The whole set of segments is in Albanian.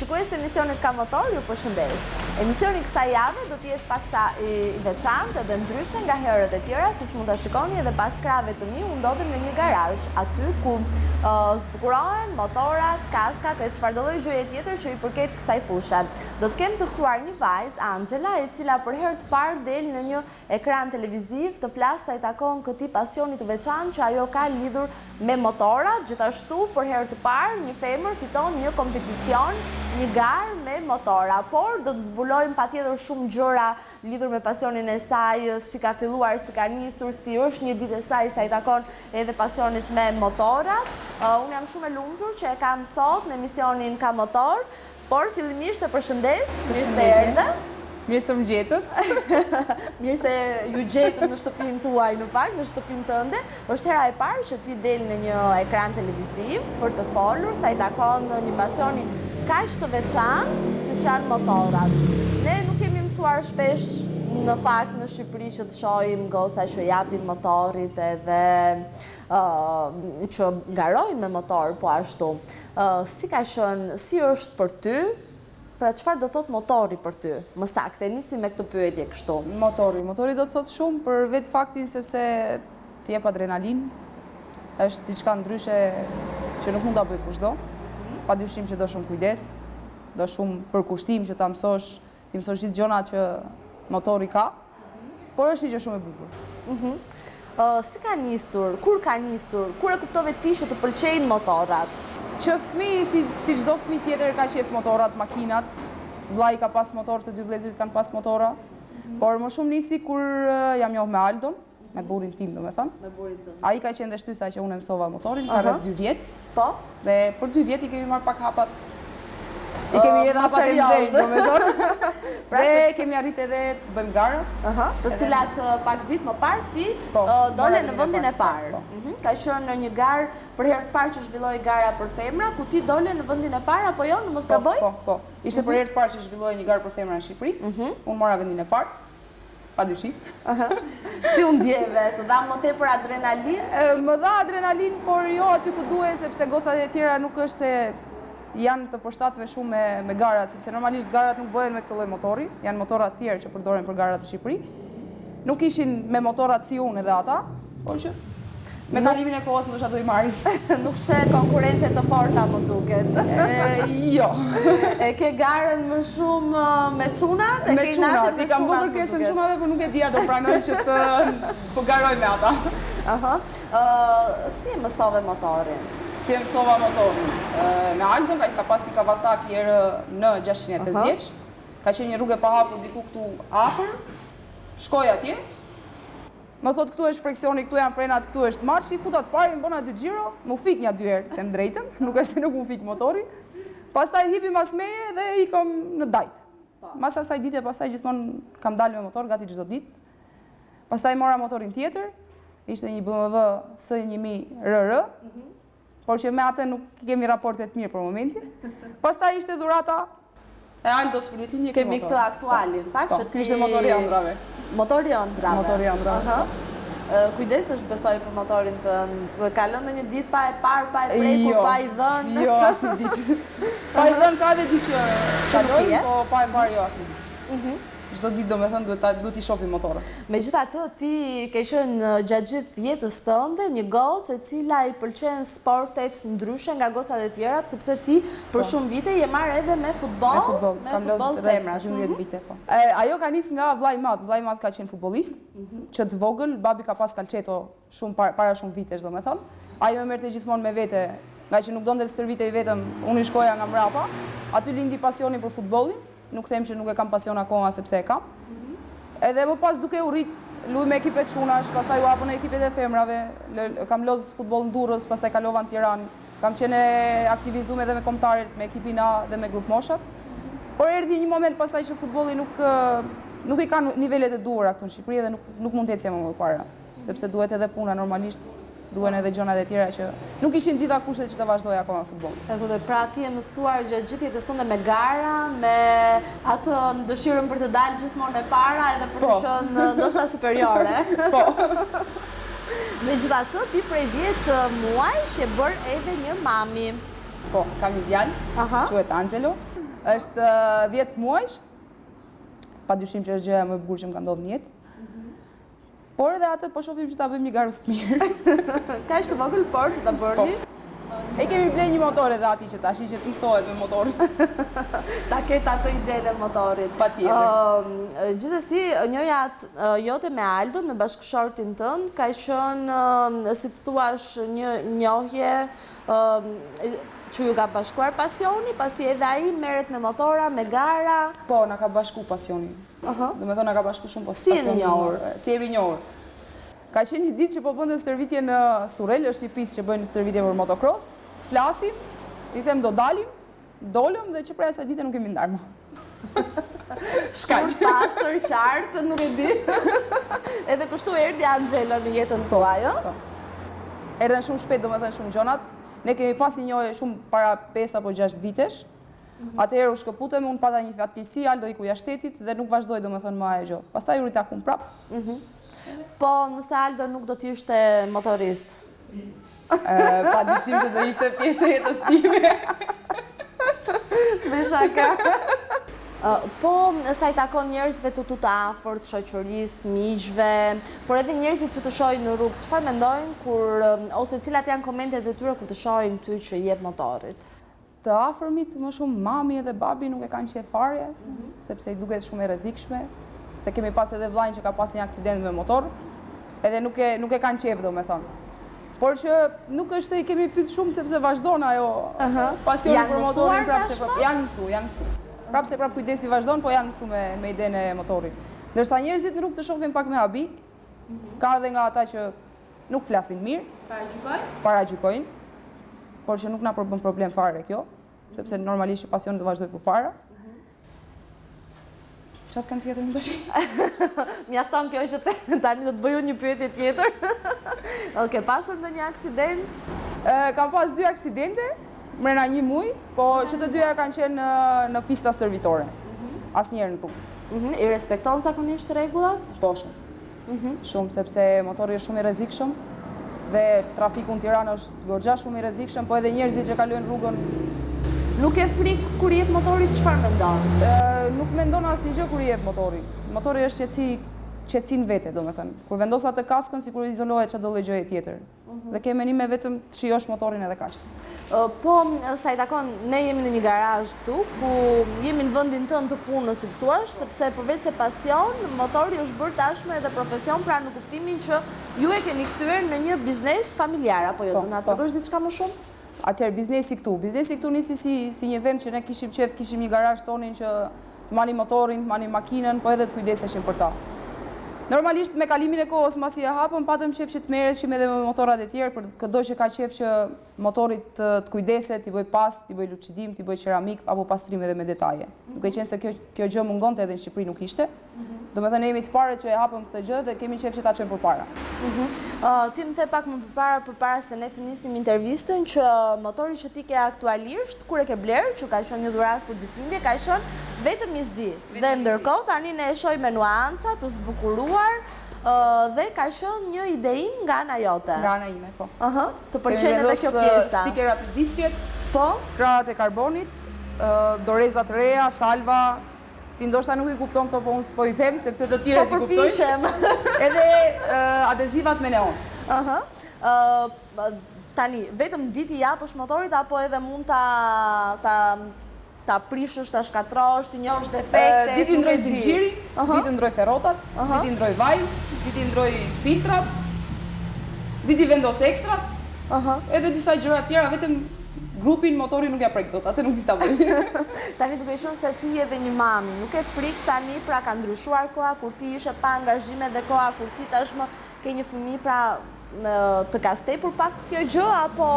shikues të emisionit Ka Motor, ju përshëndes. Emisioni kësaj jave do të jetë paksa i veçantë dhe ndryshe nga herët e tjera, siç mund ta shikoni edhe pas krave të mi, u ndodhem në një garazh, aty ku zbukurohen motorat, kaskat e çfarëdo lloj gjëje tjetër që i përket kësaj fushe. Do të kem të ftuar një vajzë, Angela, e cila për herë të parë del në një ekran televiziv të flas sa i takon këtij pasioni të veçantë që ajo ka lidhur me motorat. Gjithashtu për herë të parë një femër fiton një kompeticion, një garë me motora, por do të zbulojmë patjetër shumë gjëra lidhur me pasionin e saj, si ka filluar, si ka nisur, si është një ditë e saj sa i takon edhe pasionit me motorat. Unë jam shumë e lumtur që e kam sot në emisionin Ka Motor, por fillimisht e përshëndes, mirë se erdhe. Mirë se më gjetët. Mirë se ju gjetëm në shtëpinë tuaj, në fakt, në shtëpinë tënde. Është hera e parë që ti del në një ekran televiziv për të folur sa i takon një pasioni kaq të veçantë siç janë motorat. Ne nuk kemi mësuar shpesh në fakt në Shqipëri që të shohim goca që japin motorit edhe që ngarojnë me motor, po ashtu. Si ka qenë, si është për ty? Pra çfarë do thot motori për ty? Më saktë, nisim me këtë pyetje kështu. Motori do të thot shumë për vetë faktin sepse të jep adrenalin. Është diçka ndryshe që nuk mund ta bëj kushdo. Padyshim që do shumë kujdes, do shumë përkushtim që ta mësosh, ti mësosh gjithë gjërat që motori ka, por është një gjë shumë e bukur. Si ka nisur? Kur ka nisur? Kur e kuptove ti që të pëlqejnë motorat? Që fëmijë, si çdo fëmijë tjetër ka qef motorat, makinat, vllai ka pas motor, të dy vëllezërit kanë pas motora, por më shumë nisi kur jam njohur me Aldon, me burrin tim domethënë. Me burrin tënd. Ai ka qenë dhe shtysa që unë mësova motorin, ka rreth 2 vjet. Po? Dhe për 2 vjet i kemi marrë pak hapat. I kemi edhe hapat e mëdhenj, domethënë. Dhe kemi arrit edhe të bëjmë gara. Të cilat pak ditë më parë ti dole në vendin e parë. Ka qenë në një garë për herë të parë që zhvilloi gara për femra, ku ti dole në vendin e parë apo jo, në mos gaboj? Po. Ishte për herë të parë që zhvilloi një garë për femra në Shqipëri. Unë mora vendin e parë. Padyshim. Si u ndjeve? Të dha më tepër adrenalin? Më dha adrenalin, por jo aty ku duhet, sepse gocat e tjera nuk është se janë të përshtatshme shumë me garat, sepse normalisht garat nuk bëhen me këtë lloj motori, janë motora të tjerë që përdoren për garat në Shqipëri. Nuk ishin me motorat si unë edhe ata, por që me kalimin e kohës ndoshta do i marrin. Nuk sheh konkurrente të forta më duket. Jo. E ke garën më shumë me çunat? Me çunat, i kam bërë kërkesën çunave, por nuk e dia do pranoj që të garoj me ata. Si mësove motorin? Si e mësova motorin? Me Albon, ka pasi Kawasaki RN 650, ka qenë një rrugë e pahapur diku këtu afër, shkoj atje, më thot këtu është freksioni, këtu janë frenat, këtu është marshi, futat parin, bona 2 xhiro, mu fik një 2 herë, them drejtën, nuk është se nuk mu fik motori. Pastaj hipi mas meje dhe ikëm në dajt. Mas asaj dite, pastaj gjithmonë kam dalë me motor gati çdo ditë. Pastaj mora motorin tjetër, ishte një BMW S1000 RR, por që me atë nuk kemi raporte të mirë për momentin. Pastaj ishte dhurata e Aldos për ditë një kemi këtë aktualin, fakt që ti ishte motori ëndrave. Motori ëndrave. Motori ëndrave. Kujdesesh besoj për motorin tënd. Ka lënë një ditë pa e parë, pa e prekur, pa i dhënë. Jo, asnjë ditë. Pa i dhënë ka edhe ditë që kaloi, po pa e parë jo asnjë ditë. Çdo ditë domethënë duhet t'i shohim motorët. Megjithatë, ti ke qenë gjatë gjithë jetës tënde një gocë e cila i pëlqen sportet ndryshe nga gocat e tjera, sepse ti për shumë vite je marrë edhe me futboll, me futboll femrash. 12 vite po. Ajo ka nis nga vllai i madh. Vllai i madh ka qenë futbollist, që të vogël, babi ka pas kalçeto shumë para shumë vitesh domethënë. Ajo më merrte gjithmonë me vete, nga që nuk donte të stërvitej vetëm, unë i shkoja nga mrapa. Aty lindi pasioni për futbollin. Nuk them që nuk e kam pasion akoma sepse e kam. Edhe më pas duke u rrit, luaj me ekipet çunash, pastaj u hapën ekipet e femrave, kam loz futboll në Durrës, pastaj kalova në Tiranë. Kam qenë aktivizuar edhe me kombëtarët, me ekipin A dhe me grup moshat. Por erdhi një moment pasaj që futbolli nuk i ka nivelet e duhura këtu në Shqipëri dhe nuk mund të ecë më përpara, sepse duhet edhe puna normalisht. Duhen edhe gjërat e tjera që nuk ishin gjitha kushtet që të vazhdoj akoma futboll. Pra ti e mësuar gjatë gjithë jetës tënde me gara, me atë dëshirën për të dalë gjithmonë e para edhe për të qenë ndoshta superiore. Po. Megjithatë, ti prej 10 muajsh je bërë edhe një mami. Po, kam një djalë, quhet Angelo. është 10 muajsh, pa dyshim që është gjëja më e bukur që më ka ndodhur në jetë. Por edhe atë po shohim që ta bëjmë një garus të mirë. Ka ishte vogël, por të ta bërni. E kemi bler një motor edhe ati që tash që të mësohet me motorin. Ta ketë atë idenë e motorit. Patjetër. Gjithsesi, njëja jote me Aldon, me bashkëshortin tënd, ka qenë, si të thuash, një njohje që ju ka bashkuar pasioni, pasi edhe ai merret me motora, me gara. Po, na ka bashku pasioni. Do me thonë na ka bashku shumë Si jeni njohur? Si jemi njohur? Ka qenë një ditë që po bënte stërvitje në Surrel, është një pistë që bëjnë stërvitje për motocross. Flasim, i them do dalim, dolëm dhe që prej asaj dite nuk kemi ndarë më. Shkurt, pastër, qartë, nuk e di. Edhe kështu erdhi Angela në jetën tuaj, jo? Erdhen shumë shpejt, domethënë shumë gjonat. Ne kemi pasi njohje shumë para 5 apo 6 vitesh. Atëherë u shkëputëm, unë pata një fatkeqësi, Aldo iku jashtë shtetit dhe nuk vazhdoi domethënë më ajo gjë. Pastaj u ritakum prap. Po, nëse Aldo nuk do t'ishte motorist. Pa dyshim që do ishte pjesë e jetës time. Me shaka. Po, sa i takon njerëzve të afërt, shoqërisë, miqve, por edhe njerëzit që të shohin në rrugë, çfarë mendojnë kur ose cilat janë komentet e tyre kur të shohin ty që jep motorit? Të afërmit më shumë mami edhe babi nuk e kanë qejf fare, sepse i duket shumë e rrezikshme, se kemi pas edhe vllajin që ka pas një aksident me motor, edhe nuk e kanë qejf domethënë. Por që nuk është se i kemi pyet shumë sepse vazhdon ajo pasioni për motorin prapse janë mësu. Prapse prap kujdesi vazhdon, po janë mësu me idenë e motorit. Ndërsa njerëzit në rrugë të shohin pak me habi, ka edhe nga ata që nuk flasin mirë, paragjykojnë, por që nuk na bën problem fare kjo, sepse normalisht që pasioni do vazhdoj përpara. Çfarë kanë tjetër më tash? Mjafton kjo që tani do të bëju një pyetje tjetër. Okej, pasur ndonjë aksident? Kam pas 2 aksidente, mrena një muj, po që të dyja kanë qenë në pista stërvitore. Asnjëherë në rrugë. I respekton zakonisht rregullat? Po shumë. Shumë, sepse motori është shumë i rrezikshëm dhe trafiku në Tiranë është goxha shumë i rrezikshëm, po edhe njerëzit që kalojnë rrugën. Nuk e frikë kur jep motorit, çfarë mendon? Nuk mendon asnjë gjë kur i jep motori. Motori është qetësi në vete, domethënë. Kur vendos atë kaskën, sikur izolohet çdo lloj gjëje tjetër. Dhe ke menim me vetëm të shijosh motorin edhe kaq. Po, sa i takon, ne jemi në një garazh këtu, ku jemi në vendin tënd të punës, si të thuash, sepse përveç se pasion, motori është bërë tashmë edhe profesion, pra në kuptimin që ju e keni kthyer në një biznes familjar, apo jo, do na tregosh diçka më shumë? Atëherë biznesi këtu nisi si një vend që ne kishim qef, kishim një garazh tonin që të manim motorin, të manim makinën, po edhe të kujdeseshim për ta. Normalisht me kalimin e kohës masi e hapëm, patëm qef që të merreshim edhe me motorat e tjerë, për çdo që ka qef që motorit të kujdeset, t'i bëj pas, t'i bëj lucidim, t'i bëj qeramik apo pastrim edhe me detaje. Duke qenë se kjo gjë mungonte edhe në Shqipëri nuk ishte. Domethënë jemi të parët që e hapëm këtë gjë dhe kemi qef që ta çojmë përpara. Ti më the pak më përpara se ne të nisnim intervistën që motori që ti ke aktualisht, kur e ke bler, që ka qenë një dhuratë për ditëlindje, ka qenë vetëm i zi. Dhe ndërkohë tani ne e shohim me nuanca të zbukuruar dhe ka qenë një ideim nga ana jote. Nga ana ime, po. Të pëlqen edhe kjo pjesa. Stikerat e disjet, po, krahët e karbonit, dorezat reja, salva. Ti ndoshta nuk i kupton këto, po unë po i them sepse të tjerët i kuptojnë. Po përpiqem. Edhe adezivat me neon. Tani, vetëm ditë i japësh motorit apo edhe mund ta prishësh, ta shkatrosh, ti njohësh defekte? Ditë i ndroj zinxhirin, ditë i ndroj ferrotat, ditë i ndroj vajin, ditë i ndroj filtrat, ditë i vendos ekstrat, edhe disa gjëra tjera, vetëm grupin motori nuk ja prek dot, atë nuk di ta bëj. Tani duke qenë se ti je një mami, nuk e frik tani pra ka ndryshuar koha kur ti ishe pa angazhime dhe koha kur ti tashmë ke një fëmijë, pra të ka stepur pak kjo gjë apo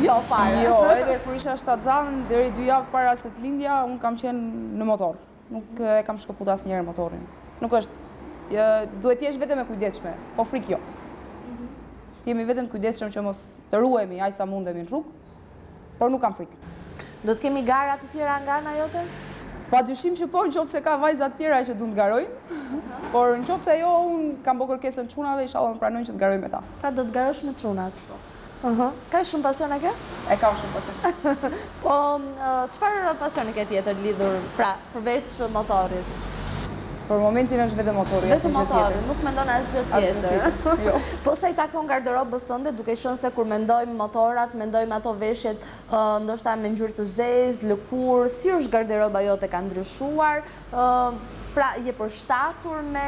jo fare? Jo, edhe kur isha shtatzan deri 2 javë para se të lindja, unë kam qenë në motor. Nuk e kam shkëput asnjëherë motorin. Nuk është, duhet t'jesh vetëm e kujdesshme, po frik jo. T'jemi vetëm kujdesshëm që mos të ruhemi aq sa mundemi në rrugë. Por nuk kam frikë. Do të kemi gara të tjera nga ana jote? Pa dyshim që po, nëse ka vajza të tjera që du të garojnë, por nëse jo, unë kam bërë kërkesën çunave, inshallah më pranojnë që të garoj me ta. Pra do të garosh me çunat. Ka shumë pasion e ke? E kam shumë pasion. Po, çfarë pasioni ke tjetër lidhur, pra, përveç motorit? Për momentin është vetëm motori. Vetëm motori, nuk mendon asgjë tjetër. Jo. Po sa i takon garderobës tënde, duke qenë se kur mendojmë motorat, mendojmë ato veshjet ndoshta me ngjyrë të zezë, lëkurë, si është garderoba jote, ka ndryshuar? Pra, je përshtatur me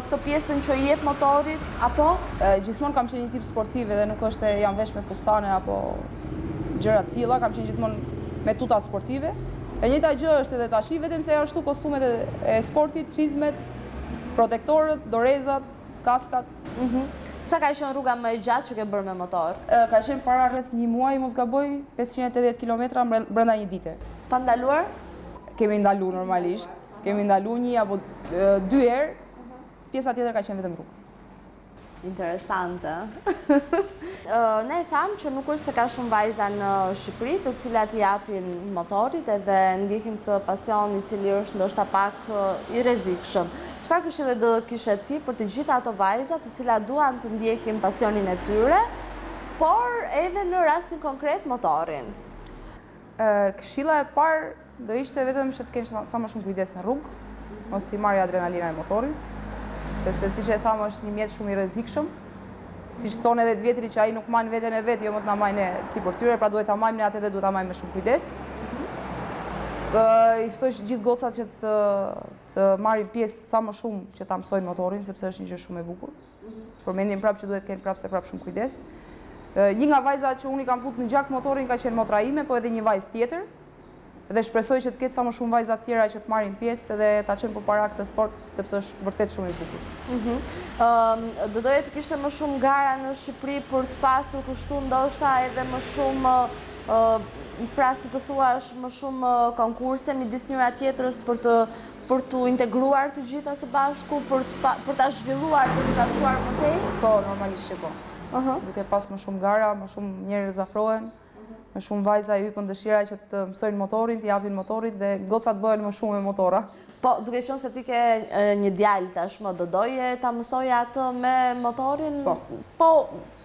këto pjesën që i jep motorit, apo? Gjithmonë kam qenë një tip sportive dhe nuk është se jam vesh me fustane apo gjëra të tilla, kam qenë gjithmonë me tuta sportive. E njëjta gjë është edhe tash, vetëm se janë ashtu kostumet e sportit, çizmet, protektorët, dorezat, kaskat. Sa ka qenë rruga më e gjatë që ke bërë me motor? Ka qenë para rreth një muaji, mos gaboj, 580 kilometra brenda një dite. Pa ndaluar? Kemi ndalu normalisht. Kemi ndalu një apo 2 herë, pjesa tjetër ka qenë vetëm rrugë. Interesante. Ne thamë që nuk është se ka shumë vajza në Shqipëri të cilat i japin motorit edhe ndjekin të pasion i cili është ndoshta pak i rrezikshëm. Çfarë këshille do kishe ti për të gjitha ato vajza të cilat duan të ndjekin pasionin e tyre, por edhe në rastin konkret motorin? Këshilla e parë do ishte vetëm që të kenë sa më shumë kujdes në rrugë, mos t'i marrë adrenalina e motorit, sepse siç e thamë është një mjet shumë i rrezikshëm. Siç thonë edhe të vjetrit që ai nuk marr veten e vet, jo më të na marrë ne si për tyre, pra duhet ta marrim ne atë dhe duhet ta marrim me shumë kujdes. I ftoj gjithë gocat që të marrin pjesë sa më shumë që ta mësojnë motorin, sepse është një gjë shumë e bukur. Përmendim prapë që duhet të kenë prapë shumë kujdes. Një nga vajzat që unë i kam futur në gjak motorin ka qenë motra ime, po edhe një vajzë tjetër. Dhe shpresoj që të ketë sa më shumë vajza të tjera që të marrin pjesë edhe ta çojnë përpara këtë sport, sepse është vërtet shumë i bukur. Do doje të kishte më shumë gara në Shqipëri për të pasur kështu ndoshta edhe më shumë, pra si të thuash, më shumë konkurse midis njëra tjetrës për të integruar të gjitha së bashku, për ta zhvilluar, për ta çuar më tej? Po, normalisht që po. Duke pas më shumë gara, më shumë njerëz afrohen. Me shumë vajza i hypën dëshira që të mësojnë motorin, të japin motorit dhe gocat bëhen më shumë me motora. Po, duke qenë se ti ke një djalë tashmë, do doje ta mësoje atë me motorin? Po,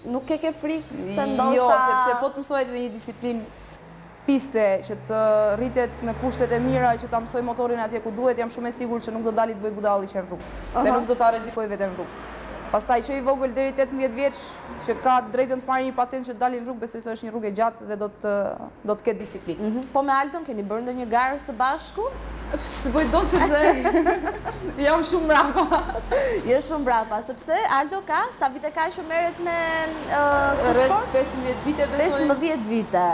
nuk ke frikë se ndoshta... Jo, sepse po të mësohet me një disiplinë piste që të rritet në kushtet e mira që ta mësoj motorin atje ku duhet, jam shumë e sigurt që nuk do dali të bëj budalli që në rrugë. Dhe nuk do ta rrezikoj veten në rrugë. Pastaj që i vogël deri 18 vjeç që ka drejtën të marrë një patent që të dalin në rrugë, besoj se është një rrugë e gjatë dhe do të ketë disiplinë. Po me Alton keni bërë ndonjë garë së bashku? S'bëj dot sepse jam shumë mbrapa. Je shumë mbrapa, sepse Aldo ka sa vite ka që merret me këtë sport? 15 vite besoj. 15 vite.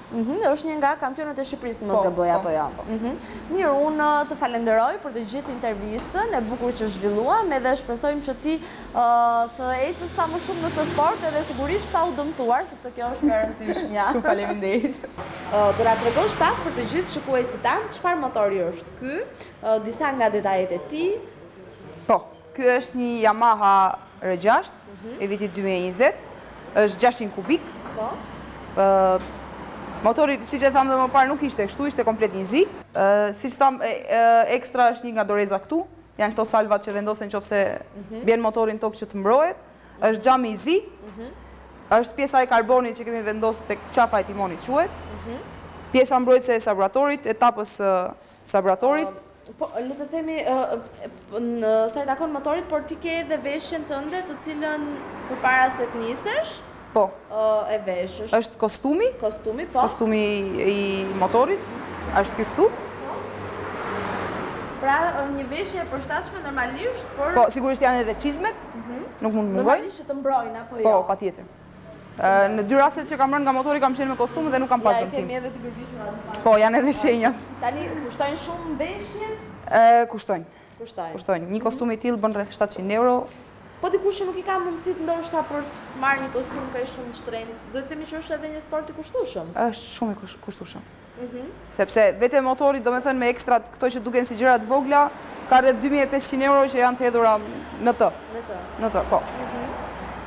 Është një nga kampionët e Shqipërisë, mos gaboj apo jo. Mirë, unë të falenderoj për të gjithë intervistën, e bukur që zhvilluam, edhe shpresojmë që ti të ecësh sa më shumë në këtë sport edhe sigurisht pa u dëmtuar, sepse kjo është e rëndësishmja. Shumë faleminderit. Do na tregosh pak për të gjithë shikuesit tanë çfarë motori është ky, disa nga detajet e tij. Po, ky është një Yamaha R6 e vitit 2020, është 600 kubik. Po. Motori, si që thamë dhe më parë, nuk ishte kështu, ishte komplet një zi. Si që thamë, ekstra është një nga doreza këtu, janë këto salvat që vendosen qofse bjen motorin tokë që të mbrohet. Është xhami i zi, është pjesa e karbonit që kemi vendosur tek qafa e timonit quhet. Pjesa mbrojtëse e sabratorit, etapës sabratorit. Po, le të themi, sa i takon motorit, por ti ke edhe veshjen tënde të cilën përpara se të nisesh, po, e veshësh. Është kostumi. Kostumi, po. Kostumi i motorit, është ky këtu. Pra, një veshje e përshtatshme normalisht, por... Po, sigurisht janë edhe çizmet, nuk mund të mungojnë. Normalisht që të mbrojnë, apo jo? Po, patjetër. Në dy rastet që kam rënë nga motori kam qenë me kostumë dhe nuk kam pas dëmtim. Ja, kemi edhe të përgjithshme. Po, janë edhe shenjat. Tani, kushtojnë shumë veshjet? Kushtojnë. Kushtojnë. Një kostum i tillë bën rreth 700 euro. Po dikush që nuk i ka mundësit ndoshta për të marrë një kostum kaq shumë të shtrenjtë, duhet të themi që është edhe një sport i kushtueshëm. Është shumë i kushtueshëm. Sepse vetë motori, domethënë me ekstrat këto që duken si gjëra të vogla, ka rreth 2500 euro që janë të hedhura në të. Në të, po.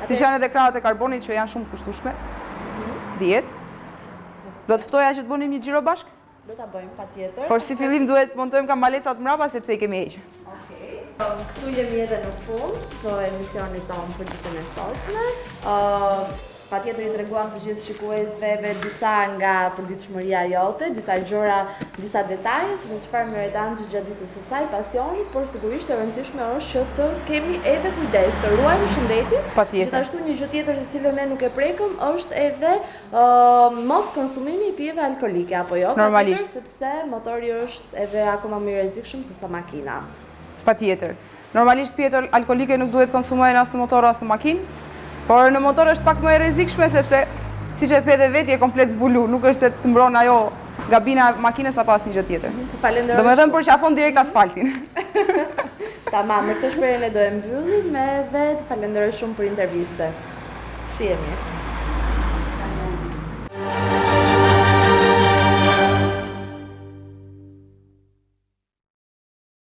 Siç janë edhe krahët e karbonit që janë shumë kushtueshme. Dihet. Do të ftoja që të bënim një xhiro bashk? Do ta bëjmë patjetër. Por si fillim duhet montojmë kamalecat mbrapa sepse i kemi hequr. Këtu jemi edhe në fund të emisionit tonë për ditën e sotme. Patjetër i treguam të gjithë shikuesve edhe disa nga përditshmëria jote, disa gjëra, disa detaje se me çfarë merretan gjatë ditës së saj, pasionit, por sigurisht e rëndësishme është që të kemi edhe kujdes, të ruajmë shëndetin. Gjithashtu një gjë tjetër të cilën ne nuk e prekëm është edhe mos konsumimi i pijeve alkolike apo jo? Normalisht. Sepse motori është edhe akoma më i rrezikshëm se sa makina. Patjetër. Normalisht pijet alkolike nuk duhet konsumohen as në motor as në makinë. Por në motor është pak më e rrezikshme sepse siç e pe dhe vetë je komplet zbulu, nuk është se të mbron ajo gabina e makinës apo asnjë gjë tjetër. Falenderoj. Domethënë përqafon direkt asfaltin. Tamam, me këtë shprehje ne do e mbyllim edhe të falenderoj shumë për intervistë. Shihemi.